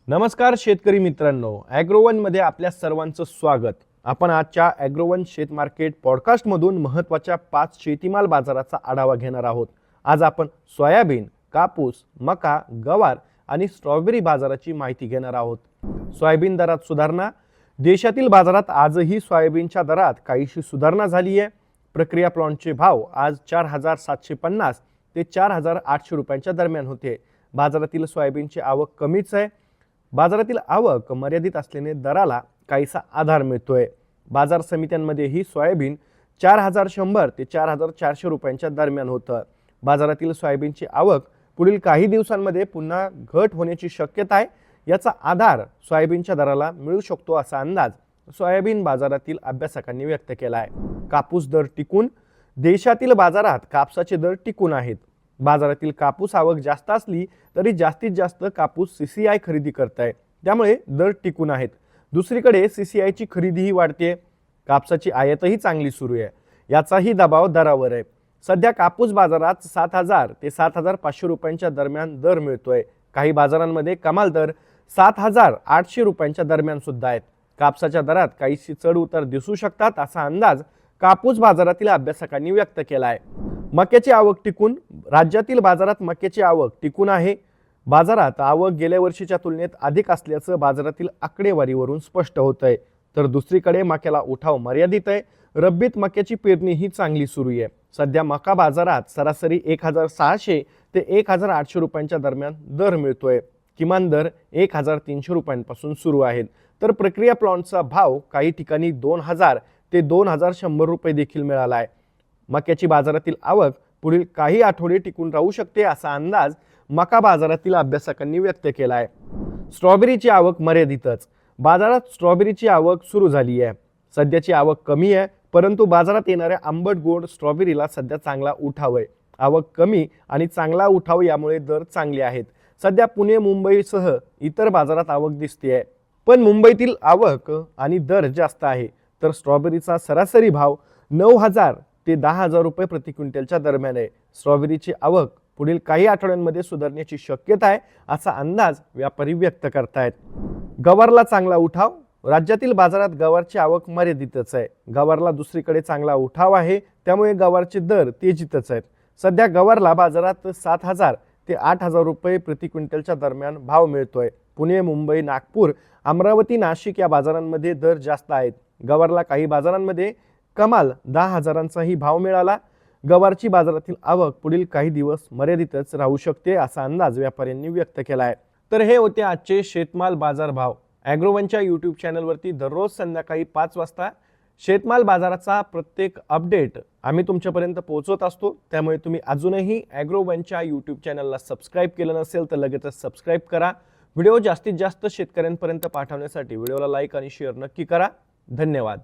नमस्कार शेतकरी मित्रांनो, ॲग्रोवन मध्ये आपल्या सर्वांचं स्वागत। आपण आजच्या ॲग्रोवन शेत मार्केट पॉडकास्ट मधून महत्त्वाच्या 5 शेतीमाल बाजाराचा आढावा घेणार आहोत। आज आपण सोयाबीन, कापूस, मका, गवार आणि स्ट्रॉबेरी बाजाराची माहिती घेणार आहोत। सोयाबीन दरात सुधारणा। देशातील बाजारात आजही सोयाबीनच्या दरात काहीशी सुधारणा झाली आहे। प्रक्रिया प्लांटचे भाव आज 4750 ते 4800 रुपयांच्या दरम्यान होते। बाजारातील सोयाबीनची आवक कमीच आहे। बाजारातील आवक मर्यादित असल्याने दराला काहीसा आधार मिळतोय। बाजार समित्यांमध्येही सोयाबीन 4100 ते 4400 रुपयांच्या दरम्यान होतं। बाजारातील सोयाबीनची आवक पुढील काही दिवसांमध्ये पुन्हा घट होण्याची शक्यता आहे। याचा आधार सोयाबीनच्या दराला मिळू शकतो असा अंदाज सोयाबीन बाजारातील अभ्यासकांनी व्यक्त केला आहे। कापूस दर टिकून। देशातील बाजारात कापसाचे दर टिकून आहेत। बाजारातील कापूस आवक जास्त असली तरी जास्तीत जास्त कापूस सीसीआय खरेदी करताय, त्यामुळे दर टिकून आहेत। दुसरीकडे सीसीआयची खरेदीही वाढते। कापसाची आयातही चांगली सुरू आहे, याचाही दबाव दरावर आहे। सध्या कापूस बाजारात 7000 ते 7500 रुपयांच्या दरम्यान दर मिळतोय। काही बाजारांमध्ये कमाल दर 7800 रुपयांच्या दरम्यान सुद्धा आहेत। कापसाच्या दरात काहीशी चढ उतार दिसू शकतात असा अंदाज कापूस बाजारातील अभ्यासकांनी व्यक्त केला आहे। मक्याची आवक टिकून। राज्यातील बाजारात मक्याची आवक टिकून आहे। बाजारात आवक गेल्या वर्षीच्या तुलनेत अधिक असल्याचं बाजारातील आकडेवारीवरून स्पष्ट होतंय। तर दुसरीकडे मक्याला उठाव मर्यादित आहे। रब्बीत मक्याची पेरणी ही चांगली सुरू आहे। सध्या मका बाजारात सरासरी 1600 ते 1800 रुपयांच्या दरम्यान दर मिळतोय। किमान दर 1300 रुपयांपासून सुरू आहेत। तर प्रक्रिया प्लांटचा भाव काही ठिकाणी 2000 ते 2100 रुपये देखील मिळाला आहे। मक्याची बाजारातील आवक पुढील काही आठवडे टिकून राहू शकते असा अंदाज मका बाजारातील अभ्यासकांनी व्यक्त केला आहे। स्ट्रॉबेरीची आवक मर्यादितच। बाजारात स्ट्रॉबेरीची आवक सुरू झाली आहे। सध्याची आवक कमी आहे, परंतु बाजारात येणाऱ्या आंबट गोड स्ट्रॉबेरीला सध्या चांगला उठाव आहे। आवक कमी आणि चांगला उठाव यामुळे दर चांगले आहेत। सध्या पुणे, मुंबईसह इतर बाजारात आवक दिसते आहे, पण मुंबईतील आवक आणि दर जास्त आहे। तर स्ट्रॉबेरीचा सरासरी भाव 9000 ते 10000 रुपये प्रति क्विंटलच्या दरम्यान आहे। स्ट्रॉबेरीची आवक पुढील काही आठवड्यांमध्ये सुधारण्याची शक्यता आहे असा अंदाज व्यापारी व्यक्त करतायत। गवारला चांगला उठाव। राज्यातील बाजारात गवारची आवक मर्यादितच आहे। गवारला दुसरीकडे चांगला उठाव आहे, त्यामुळे गवारचे दर तेजीतच आहेत। सध्या गवारला बाजारात 7000 ते 8000 रुपये प्रति क्विंटलच्या दरम्यान भाव मिळतोय। पुणे, मुंबई, नागपूर, अमरावती, नाशिक या बाजारांमध्ये दर जास्त आहेत। गवारला काही बाजारांमध्ये कमाल 10,000चाही भाव मिळाला। गवारची बाजारातील आवक पुढील काही दिवस मर्यादितच राहू शकते असा अंदाज व्यापाऱ्यांनी व्यक्त केला आहे। तर हे होते आजचे शेतमाल बाजार भाव। ॲग्रोवनच्या यूट्यूब चॅनलवरती दररोज संध्याकाळी 5 वाजता शेतमाल बाजाराचा प्रत्येक अपडेट आम्ही तुमच्यापर्यंत पोहोचवत असतो। त्यामुळे तुम्ही अजूनही ॲग्रोवनच्या यूट्यूब चॅनलला सबस्क्राईब केलं नसेल तर लगेचच सबस्क्राईब करा। व्हिडिओ जास्तीत जास्त शेतकऱ्यांपर्यंत पाठवण्यासाठी व्हिडिओला लाईक आणि शेअर नक्की करा। धन्यवाद।